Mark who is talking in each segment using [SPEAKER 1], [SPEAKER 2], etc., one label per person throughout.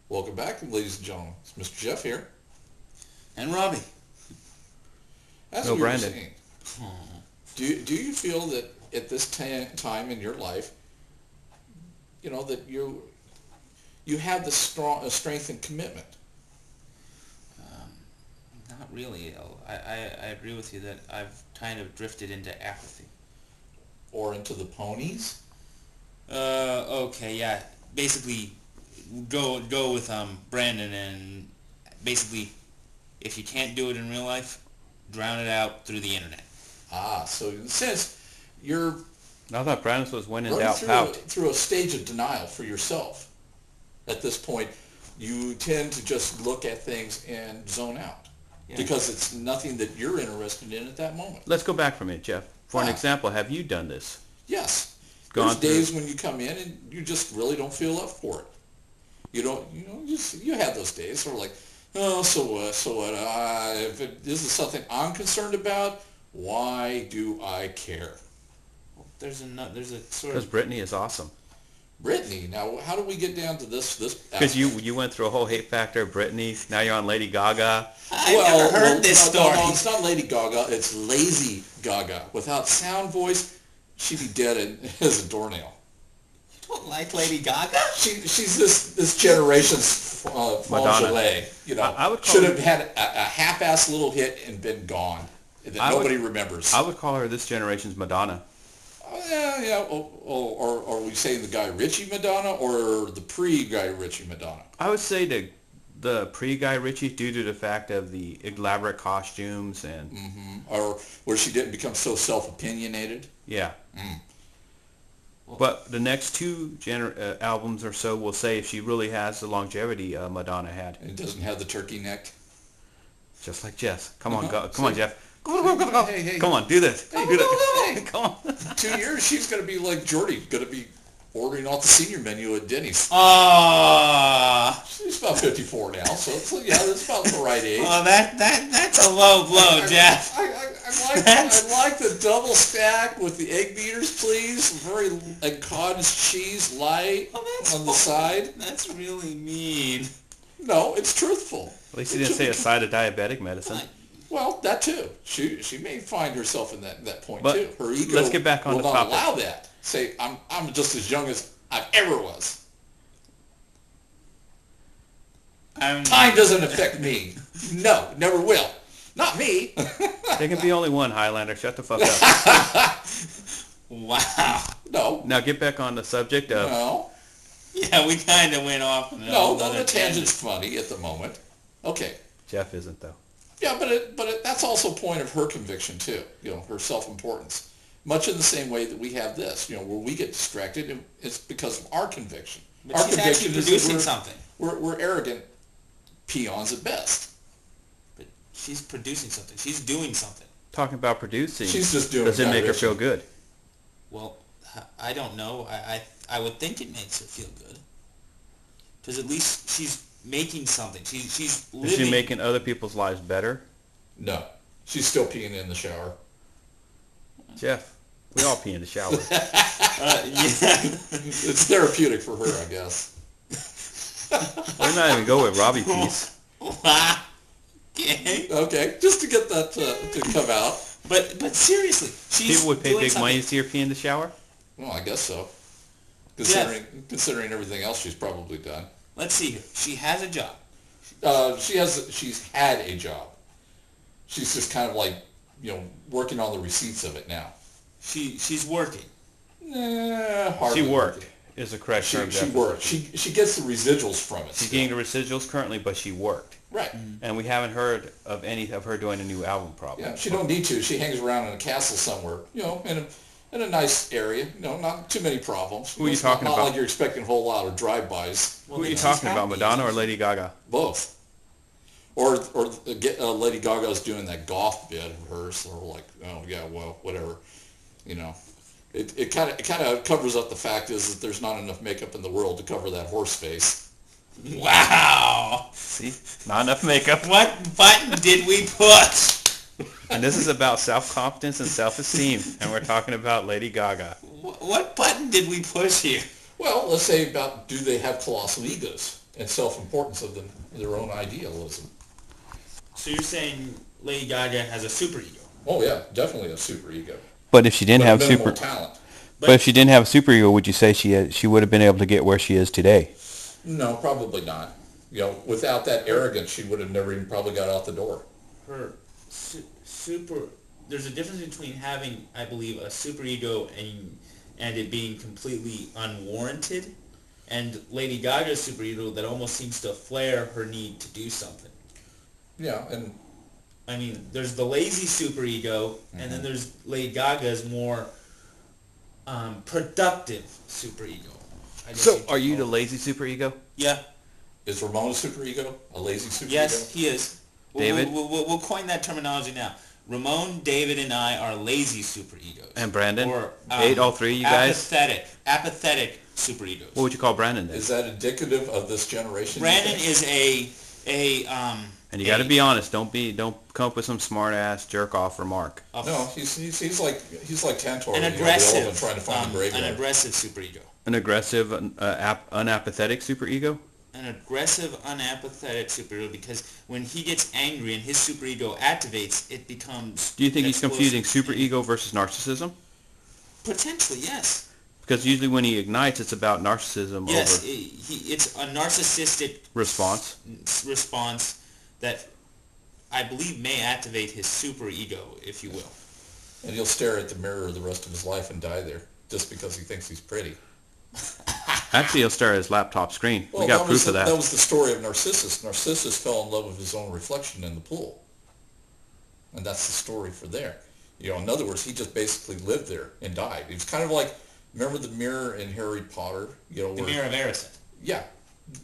[SPEAKER 1] Welcome back, ladies and gentlemen. It's Mr. Jeff here.
[SPEAKER 2] And Robbie.
[SPEAKER 1] As
[SPEAKER 3] No,
[SPEAKER 1] we were
[SPEAKER 3] Brandon.
[SPEAKER 1] saying, do you feel that at this time in your life, that you have the strength and commitment,
[SPEAKER 2] Not really. I agree with you that I've kind of drifted into apathy.
[SPEAKER 1] or into the ponies?
[SPEAKER 2] Okay, yeah. Basically, go with Brandon, and basically, if you can't do it in real life, drown it out through the internet.
[SPEAKER 1] So in a sense, you're
[SPEAKER 3] I thought Brandon was when in
[SPEAKER 1] running
[SPEAKER 3] doubt, pout.
[SPEAKER 1] through a stage of denial for yourself. At this point, you tend to just look at things and zone out because it's nothing that you're interested in at that moment.
[SPEAKER 3] Let's go back from it, Jeff. For an
[SPEAKER 1] Ah.
[SPEAKER 3] example, have you done this?
[SPEAKER 1] Yes.
[SPEAKER 3] Gone
[SPEAKER 1] There's
[SPEAKER 3] through-
[SPEAKER 1] days when you come in and you just really don't feel up for it. You don't, you have those days where like, oh, so what? If this is something I'm concerned about, why do I care?
[SPEAKER 2] There's a sort
[SPEAKER 3] Because
[SPEAKER 2] of...
[SPEAKER 3] Brittany is awesome.
[SPEAKER 1] Brittany, now how do we get down to this?
[SPEAKER 3] Because you went through a whole hate factor of Brittany. Now you're on Lady Gaga.
[SPEAKER 2] I've never heard this
[SPEAKER 1] no,
[SPEAKER 2] story.
[SPEAKER 1] No, it's not Lady Gaga. It's Lazy Gaga. Without sound voice, she'd be dead as a doornail.
[SPEAKER 2] You don't like Lady Gaga?
[SPEAKER 1] She's this generation's
[SPEAKER 3] Madonna.
[SPEAKER 1] Flageolet.
[SPEAKER 3] I would call
[SPEAKER 1] should
[SPEAKER 3] her-
[SPEAKER 1] have had a half-ass little hit and been gone that nobody remembers.
[SPEAKER 3] I would call her this generation's Madonna.
[SPEAKER 1] Yeah. Or are we saying the Guy Ritchie Madonna or the pre-Guy Ritchie Madonna?
[SPEAKER 3] I would say the pre-Guy Ritchie due to the fact of the elaborate costumes and...
[SPEAKER 1] Or where she didn't become so self-opinionated?
[SPEAKER 3] Yeah. But the next two albums or so will say if she really has the longevity Madonna had.
[SPEAKER 1] And doesn't have the turkey neck?
[SPEAKER 3] Just like Jess. Come on,
[SPEAKER 1] Uh-huh.
[SPEAKER 3] come on, Jeff.
[SPEAKER 1] Hey.
[SPEAKER 3] Come on, do this. Hey, do that.
[SPEAKER 1] Hey.
[SPEAKER 3] Come on.
[SPEAKER 1] 2 years, she's going to be like Jordy, going to be ordering off the senior menu at Denny's. She's about 54 now, so that's about the right age.
[SPEAKER 2] Oh, that's a low blow, Jeff.
[SPEAKER 1] I like the double stack with the egg beaters, please. Very cottage cheese light on the side.
[SPEAKER 2] That's really mean.
[SPEAKER 1] No, it's truthful.
[SPEAKER 3] At least he didn't say a side of diabetic medicine.
[SPEAKER 1] Well, that too. She may find herself in that point
[SPEAKER 3] But
[SPEAKER 1] too. Her ego
[SPEAKER 3] let's get back on
[SPEAKER 1] will
[SPEAKER 3] the
[SPEAKER 1] not
[SPEAKER 3] topic.
[SPEAKER 1] allow that. Say I'm just as young as I ever was. Time doesn't affect me. No, never will. Not me.
[SPEAKER 3] There can be only one Highlander. Shut the fuck up.
[SPEAKER 2] Wow.
[SPEAKER 1] No.
[SPEAKER 3] Now get back on the subject of...
[SPEAKER 1] No.
[SPEAKER 2] Yeah, we kind of went off.
[SPEAKER 1] No, the tangent's funny at the moment. Okay.
[SPEAKER 3] Jeff isn't, though.
[SPEAKER 1] Yeah, but that's also a point of her conviction too. Her self-importance. Much in the same way that we have this. Where we get distracted, it's because of our conviction.
[SPEAKER 2] But
[SPEAKER 1] Our
[SPEAKER 2] she's
[SPEAKER 1] conviction
[SPEAKER 2] actually
[SPEAKER 1] is that
[SPEAKER 2] producing something.
[SPEAKER 1] We're arrogant peons at best.
[SPEAKER 2] But she's producing something. She's doing something.
[SPEAKER 3] Talking about producing,
[SPEAKER 1] She's just doing.
[SPEAKER 3] does it
[SPEAKER 1] Guy
[SPEAKER 3] make her
[SPEAKER 1] Ritchie.
[SPEAKER 3] feel good?
[SPEAKER 2] Well, I don't know. I would think it makes her feel good. Because at least she's making something. She's living.
[SPEAKER 3] Is she making other people's lives better?
[SPEAKER 1] No, she's still peeing in the shower.
[SPEAKER 3] Jeff, we all pee in the shower.
[SPEAKER 2] Yeah.
[SPEAKER 1] It's therapeutic for her, I guess.
[SPEAKER 3] We're not even go with Robbie pees.
[SPEAKER 2] Okay.
[SPEAKER 1] Okay, just to get that to come out.
[SPEAKER 2] But seriously, she's
[SPEAKER 3] People would pay
[SPEAKER 2] doing
[SPEAKER 3] big
[SPEAKER 2] something.
[SPEAKER 3] to see her pee in the shower?
[SPEAKER 1] Well, I guess so. Considering everything else she's probably done.
[SPEAKER 2] Let's see here. She has a job.
[SPEAKER 1] She's had a job. She's just kind of like, working on the receipts of it now.
[SPEAKER 2] She's working.
[SPEAKER 1] Hardly
[SPEAKER 3] She worked,
[SPEAKER 1] working.
[SPEAKER 3] is the correct
[SPEAKER 1] She
[SPEAKER 3] term. Jeff.
[SPEAKER 1] worked. She gets the residuals from it.
[SPEAKER 3] She's
[SPEAKER 1] still.
[SPEAKER 3] getting the residuals currently, but she worked.
[SPEAKER 1] Right.
[SPEAKER 3] And we haven't heard of any of her doing a new album, probably.
[SPEAKER 1] Yeah, she don't need to. She hangs around in a castle somewhere, in a nice area. Not too many problems.
[SPEAKER 3] Who are you
[SPEAKER 1] It's
[SPEAKER 3] talking
[SPEAKER 1] not
[SPEAKER 3] about?
[SPEAKER 1] like you're expecting a whole lot of drive-bys.
[SPEAKER 3] Who are you talking about, Madonna or Lady Gaga?
[SPEAKER 1] Both. Or Lady Gaga's doing that goth bit of hers. So we're like, oh yeah, well, whatever. It kind of covers up the fact is that there's not enough makeup in the world to cover that horse face.
[SPEAKER 2] Wow.
[SPEAKER 3] See? Not enough makeup.
[SPEAKER 2] What button did we push?
[SPEAKER 3] And this is about self-confidence and self-esteem. And we're talking about Lady Gaga.
[SPEAKER 2] What button did we push here?
[SPEAKER 1] Well, let's say about do they have colossal egos? and self-importance of their own idealism.
[SPEAKER 2] So you're saying Lady Gaga has a superego?
[SPEAKER 1] Oh yeah, definitely a super ego.
[SPEAKER 3] But if she didn't
[SPEAKER 1] But
[SPEAKER 3] have
[SPEAKER 1] minimal
[SPEAKER 3] super,
[SPEAKER 1] talent.
[SPEAKER 3] but if she didn't have a superego, would you say she would have been able to get where she is today?
[SPEAKER 1] No, probably not. Without that arrogance, she would have never even probably got out the door.
[SPEAKER 2] Her super. There's a difference between having, I believe, a superego and it being completely unwarranted, and Lady Gaga's superego that almost seems to flare her need to do something.
[SPEAKER 1] Yeah, and
[SPEAKER 2] I mean, there's the lazy superego, and then there's Lady Gaga's more productive superego.
[SPEAKER 3] So, are you the lazy superego?
[SPEAKER 2] Yeah.
[SPEAKER 1] is Ramon a super ego? A lazy super
[SPEAKER 2] Yes,
[SPEAKER 1] ego?
[SPEAKER 2] he is.
[SPEAKER 3] David?
[SPEAKER 2] We'll coin that terminology now. Ramon, David, and I are lazy superegos.
[SPEAKER 3] And Brandon?
[SPEAKER 2] Or
[SPEAKER 3] All three of you guys?
[SPEAKER 2] Apathetic superegos.
[SPEAKER 3] What would you call Brandon then?
[SPEAKER 1] Is that indicative of this generation?
[SPEAKER 2] Brandon is
[SPEAKER 3] And you got to be honest. Don't come up with some smart ass jerk off remark.
[SPEAKER 1] No, he's like Tantor,
[SPEAKER 2] an
[SPEAKER 1] the
[SPEAKER 2] aggressive,
[SPEAKER 1] elephant trying to find the graveyard.
[SPEAKER 2] an aggressive superego.
[SPEAKER 3] An aggressive, unapathetic superego.
[SPEAKER 2] An aggressive, unapathetic superego, because when he gets angry and his superego activates, it becomes.
[SPEAKER 3] Do you think he's
[SPEAKER 2] explosive.
[SPEAKER 3] confusing superego versus narcissism?
[SPEAKER 2] Potentially, yes.
[SPEAKER 3] Because usually when he ignites, it's about narcissism
[SPEAKER 2] Yes,
[SPEAKER 3] over
[SPEAKER 2] it's a narcissistic
[SPEAKER 3] response.
[SPEAKER 2] response that I believe may activate his superego, if you will.
[SPEAKER 1] And he'll stare at the mirror the rest of his life and die there just because he thinks he's pretty.
[SPEAKER 3] Actually, he'll stare at his laptop screen.
[SPEAKER 1] Well,
[SPEAKER 3] we got proof of that.
[SPEAKER 1] That was the story of Narcissus. Narcissus fell in love with his own reflection in the pool. And that's the story for there. In other words, he just basically lived there and died. He was kind of like, remember the mirror in Harry Potter?
[SPEAKER 2] The Mirror of Erised.
[SPEAKER 1] Yeah,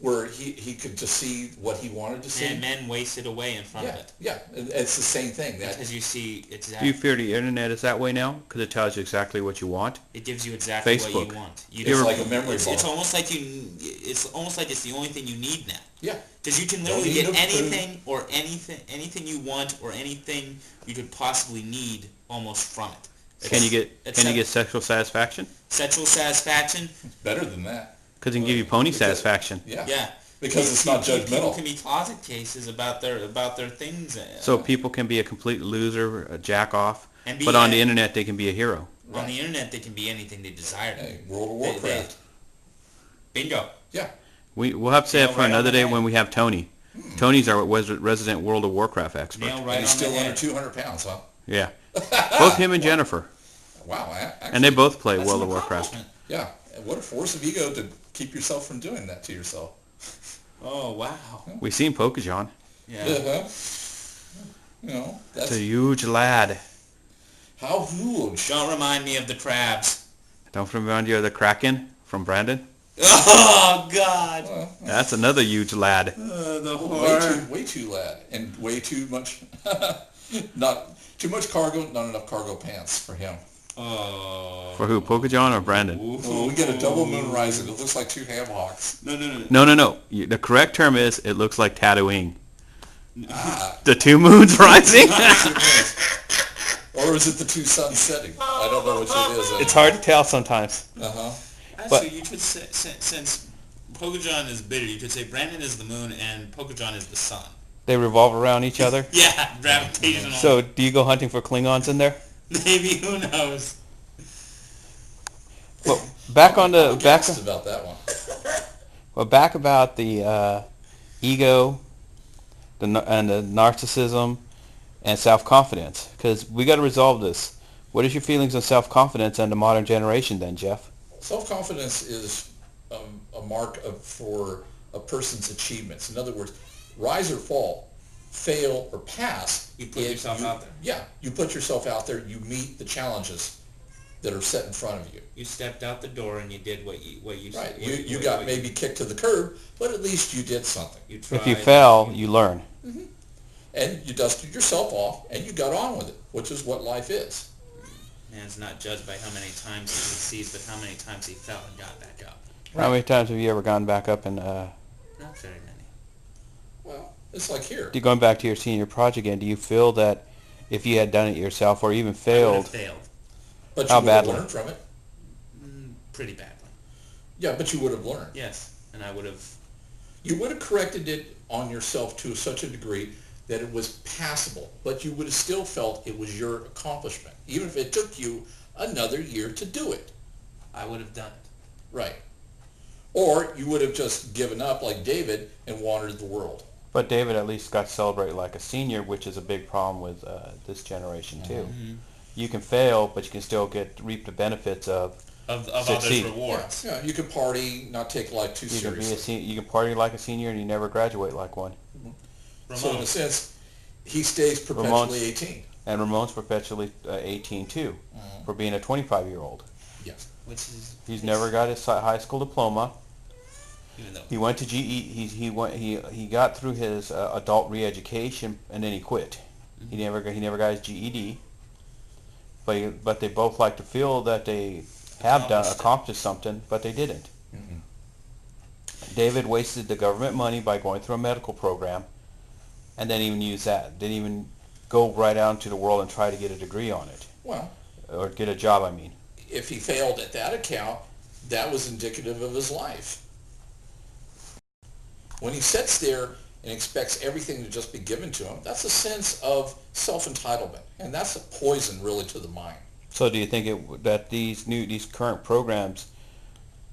[SPEAKER 1] where he could just see what he wanted to see.
[SPEAKER 2] And men wasted away in front of it.
[SPEAKER 1] Yeah, it's the same thing.
[SPEAKER 2] Because you see exactly.
[SPEAKER 3] Do you fear the internet is that way now? Because it tells you exactly what you want?
[SPEAKER 2] It gives you exactly what
[SPEAKER 3] Facebook.
[SPEAKER 2] you want.
[SPEAKER 1] It's like a memory ball.
[SPEAKER 2] It's almost like it's the only thing you need now.
[SPEAKER 1] Yeah.
[SPEAKER 2] Because you can literally get anything you want or anything you could possibly need almost from it.
[SPEAKER 3] Can you get sexual satisfaction?
[SPEAKER 2] Sexual satisfaction?
[SPEAKER 1] It's better than that.
[SPEAKER 3] Because it can give you pony satisfaction.
[SPEAKER 1] Yeah.
[SPEAKER 2] Yeah.
[SPEAKER 1] Because it's not
[SPEAKER 2] People
[SPEAKER 1] judgmental.
[SPEAKER 2] can be closet cases about their things.
[SPEAKER 3] So people can be a complete loser, a jack off,
[SPEAKER 2] And
[SPEAKER 3] but on the internet they can be a hero.
[SPEAKER 2] On the internet, they can be anything they desire.
[SPEAKER 1] Hey, World of Warcraft.
[SPEAKER 2] Bingo.
[SPEAKER 1] Yeah.
[SPEAKER 3] We'll have to say
[SPEAKER 2] Nail
[SPEAKER 3] that for
[SPEAKER 2] right
[SPEAKER 3] another
[SPEAKER 2] on the
[SPEAKER 3] day
[SPEAKER 2] head.
[SPEAKER 3] when we have Tony. Tony's our resident World of Warcraft expert.
[SPEAKER 2] Nail
[SPEAKER 1] And
[SPEAKER 2] right
[SPEAKER 1] he's
[SPEAKER 2] on
[SPEAKER 1] still
[SPEAKER 2] the
[SPEAKER 1] under
[SPEAKER 2] head.
[SPEAKER 1] 200 pounds, huh?
[SPEAKER 3] Yeah. Both him and Jennifer.
[SPEAKER 1] Wow. Actually,
[SPEAKER 3] And they both play
[SPEAKER 2] That's
[SPEAKER 3] World
[SPEAKER 2] an
[SPEAKER 3] of Warcraft.
[SPEAKER 2] accomplishment.
[SPEAKER 1] Yeah. And what a force of ego to keep yourself from doing that to yourself.
[SPEAKER 2] Oh, wow.
[SPEAKER 3] We've seen Pokejon.
[SPEAKER 2] Yeah.
[SPEAKER 1] Uh-huh.
[SPEAKER 3] It's
[SPEAKER 1] That's
[SPEAKER 3] a huge lad.
[SPEAKER 1] how huge.
[SPEAKER 2] Don't remind me of the crabs.
[SPEAKER 3] Don't remind you of the Kraken from Brandon?
[SPEAKER 2] Oh, God.
[SPEAKER 1] Well,
[SPEAKER 3] That's another huge lad.
[SPEAKER 2] The horror.
[SPEAKER 1] way too lad, and way too much, not too much cargo, not enough cargo pants for him.
[SPEAKER 2] Oh.
[SPEAKER 3] For who, Pokejon or Brandon?
[SPEAKER 1] Oh, we get a double moon rising. It looks like two ham hocks.
[SPEAKER 2] No.
[SPEAKER 3] No. The correct term is it looks like tattooing.
[SPEAKER 1] Ah,
[SPEAKER 3] The two moons rising?
[SPEAKER 1] or is it the two suns setting? I don't know which it is.
[SPEAKER 3] It's hard to tell sometimes.
[SPEAKER 1] Uh-huh.
[SPEAKER 2] Actually, you could say, since Pokejon is bitter, you could say Brandon is the moon and Pokejon is the sun.
[SPEAKER 3] They revolve around each other.
[SPEAKER 2] Yeah, gravitational.
[SPEAKER 3] So do you go hunting for Klingons in there?
[SPEAKER 2] Maybe, who knows?
[SPEAKER 3] Well, back on the back.
[SPEAKER 1] Asked about that one.
[SPEAKER 3] Well, back about the ego, and the narcissism, and self-confidence. Because we got to resolve this. What is your feelings on self-confidence and the modern generation, then, Jeff?
[SPEAKER 1] Self-confidence is a mark for a person's achievements. In other words, rise or fall, fail or pass.
[SPEAKER 2] You put yourself out there.
[SPEAKER 1] Yeah, you put yourself out there. You meet the challenges that are set in front of you.
[SPEAKER 2] You stepped out the door and you did what you
[SPEAKER 1] Right.
[SPEAKER 2] what
[SPEAKER 1] You got maybe kicked to the curb, but at least you did something.
[SPEAKER 2] You tried.
[SPEAKER 3] If you fail, you learn.
[SPEAKER 1] And you dusted yourself off, and you got on with it, which is what life is.
[SPEAKER 2] Man's not judged by how many times he succeeds, but how many times he fell and got back up.
[SPEAKER 3] How many times have you ever gone back up and
[SPEAKER 2] Not very many.
[SPEAKER 1] Well, it's like here.
[SPEAKER 3] going back to your senior project again, do you feel that if you had done it yourself or even
[SPEAKER 2] I would
[SPEAKER 3] failed,
[SPEAKER 2] have failed.
[SPEAKER 1] But
[SPEAKER 3] How
[SPEAKER 1] you would have
[SPEAKER 3] badly?
[SPEAKER 1] learned from it.
[SPEAKER 2] Pretty badly.
[SPEAKER 1] Yeah, but you would have learned.
[SPEAKER 2] Yes, and I would have.
[SPEAKER 1] You would have corrected it on yourself to such a degree that it was passable, but you would have still felt it was your accomplishment, even if it took you another year to do it.
[SPEAKER 2] I would have done it.
[SPEAKER 1] Right. Or you would have just given up like David and wandered the world.
[SPEAKER 3] But David at least got to celebrate like a senior, which is a big problem with this generation too.
[SPEAKER 2] Mm-hmm.
[SPEAKER 3] You can fail, but you can still reap the benefits of
[SPEAKER 2] others'
[SPEAKER 3] succeed.
[SPEAKER 2] rewards.
[SPEAKER 1] Yeah, you can party, not take life too
[SPEAKER 3] You can
[SPEAKER 1] seriously.
[SPEAKER 3] you can party like a senior and you never graduate like one.
[SPEAKER 1] So in a sense, he stays perpetually
[SPEAKER 3] Ramon's-
[SPEAKER 1] 18.
[SPEAKER 3] And Ramon's perpetually 18 too, for being a 25-year-old.
[SPEAKER 1] Yes.
[SPEAKER 2] Which is
[SPEAKER 3] He's never got his high school diploma.
[SPEAKER 2] even though
[SPEAKER 3] He went to GE. He got through his adult re-education and then he quit. He never got his GED. But they both like to feel that they have accomplished something, but they didn't. David wasted the government money by going through a medical program, and didn't even use that. Didn't even go right out into the world and try to get a degree on it,
[SPEAKER 1] Well,
[SPEAKER 3] or get a job. I mean,
[SPEAKER 1] if he failed at that account, that was indicative of his life. When he sits there and expects everything to just be given to him, that's a sense of self-entitlement, and that's a poison really to the mind.
[SPEAKER 3] so do you think that these current programs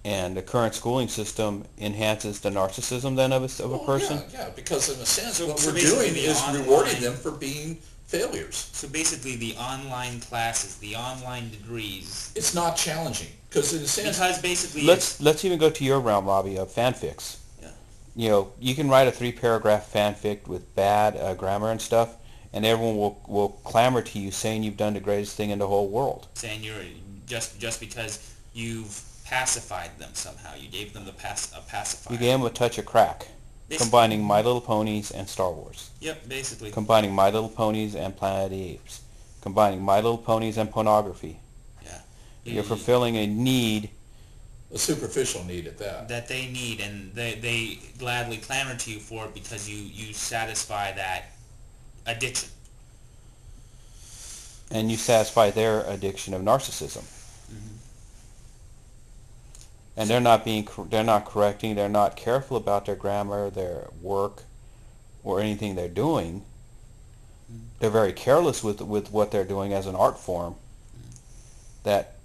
[SPEAKER 3] and the current schooling system enhances the narcissism then of a person?
[SPEAKER 1] Yeah, because in a sense,
[SPEAKER 2] So-
[SPEAKER 1] what
[SPEAKER 2] so
[SPEAKER 1] we're
[SPEAKER 2] basically
[SPEAKER 1] doing
[SPEAKER 2] the
[SPEAKER 1] is
[SPEAKER 2] online-
[SPEAKER 1] rewarding them for being failures.
[SPEAKER 2] So basically, the online classes, the online degrees,
[SPEAKER 1] It's not challenging, because in a sense,
[SPEAKER 2] because basically
[SPEAKER 3] Let's even go to your realm, Robbie, of fanfics.
[SPEAKER 2] Yeah.
[SPEAKER 3] You know, you can write a 3-paragraph fanfic with bad grammar and stuff, and everyone will clamor to you saying you've done the greatest thing in the whole world.
[SPEAKER 2] saying you're just because you've pacified them somehow, you gave them a pacifier.
[SPEAKER 3] You gave them a touch of crack,
[SPEAKER 2] Basically.
[SPEAKER 3] combining My Little Ponies and Star Wars,
[SPEAKER 2] Yep, basically.
[SPEAKER 3] combining My Little Ponies and Planet of the Apes, combining My Little Ponies and pornography.
[SPEAKER 2] Yeah.
[SPEAKER 3] You're fulfilling a need.
[SPEAKER 1] a superficial need at that.
[SPEAKER 2] That they need, and they gladly clamor to you for it because you satisfy that addiction.
[SPEAKER 3] And you satisfy their addiction of narcissism. And they're not correcting, they're not careful about their grammar, their work, or anything they're doing. They're very careless with what they're doing as an art form, that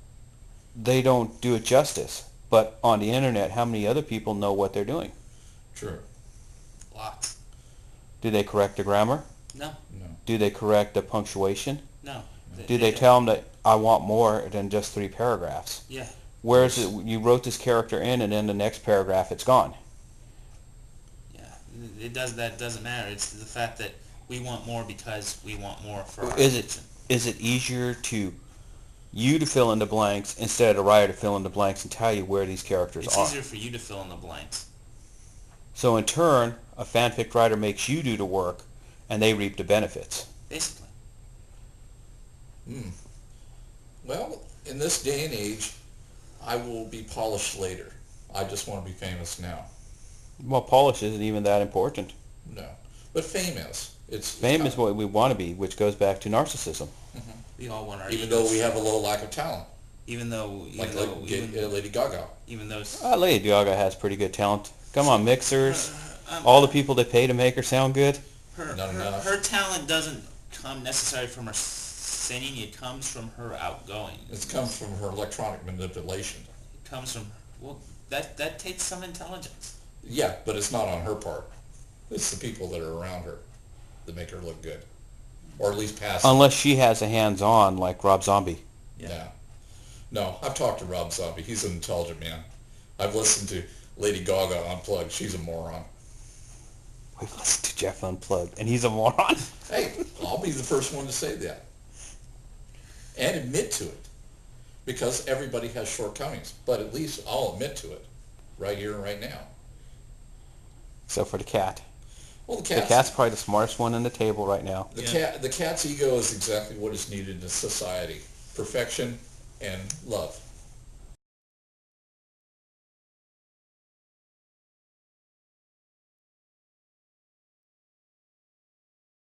[SPEAKER 3] they don't do it justice. But on the internet, how many other people know what they're doing?
[SPEAKER 1] True.
[SPEAKER 2] Lots.
[SPEAKER 3] Do they correct the grammar?
[SPEAKER 2] No,
[SPEAKER 1] No.
[SPEAKER 3] Do they correct the punctuation?
[SPEAKER 2] no.
[SPEAKER 3] Do they tell them that I want more than just 3 paragraphs?
[SPEAKER 2] Yeah.
[SPEAKER 3] Whereas you wrote this character in, and then the next paragraph it's gone.
[SPEAKER 2] Yeah. That doesn't matter. It's the fact that we want more because we want more for our
[SPEAKER 3] Is
[SPEAKER 2] addiction.
[SPEAKER 3] it easier to you to fill in the blanks instead of the writer to fill in the blanks and tell you where these characters
[SPEAKER 2] It's
[SPEAKER 3] are?
[SPEAKER 2] easier for you to fill in the blanks.
[SPEAKER 3] So in turn, a fanfic writer makes you do the work, and they reap the benefits.
[SPEAKER 2] Basically.
[SPEAKER 1] Well, in this day and age, I will be polished later. I just want to be famous now.
[SPEAKER 3] Well, polish isn't even that important.
[SPEAKER 1] No. But fame is. It's
[SPEAKER 3] Fame is what we want to be, which goes back to narcissism.
[SPEAKER 2] We all want our
[SPEAKER 1] even
[SPEAKER 2] egos
[SPEAKER 1] though we have a
[SPEAKER 2] stroked.
[SPEAKER 1] little lack of talent.
[SPEAKER 2] Even though
[SPEAKER 1] Lady Gaga.
[SPEAKER 2] even though
[SPEAKER 3] Lady Gaga has pretty good talent. Come on, mixers. All the people they pay to make her sound good.
[SPEAKER 1] Not enough.
[SPEAKER 2] her talent doesn't come necessarily from her singing. It comes from her outgoing.
[SPEAKER 1] It comes from her electronic manipulation.
[SPEAKER 2] It comes from that takes some intelligence.
[SPEAKER 1] Yeah, but it's not on her part. It's the people that are around her that make her look good. Or at least pass.
[SPEAKER 3] Unless she has a hands-on like Rob Zombie.
[SPEAKER 1] Yeah. No, I've talked to Rob Zombie. He's an intelligent man. I've listened to Lady Gaga Unplugged. She's a moron.
[SPEAKER 3] We've listened to Jeff Unplugged, and he's a moron.
[SPEAKER 1] Hey, I'll be the first one to say that. And admit to it. Because everybody has shortcomings. But at least I'll admit to it. Right here and right now.
[SPEAKER 3] Except for the cat.
[SPEAKER 1] Well,
[SPEAKER 3] The cat's probably the smartest one on the table right now.
[SPEAKER 1] The cat's ego is exactly what is needed in society. Perfection and love.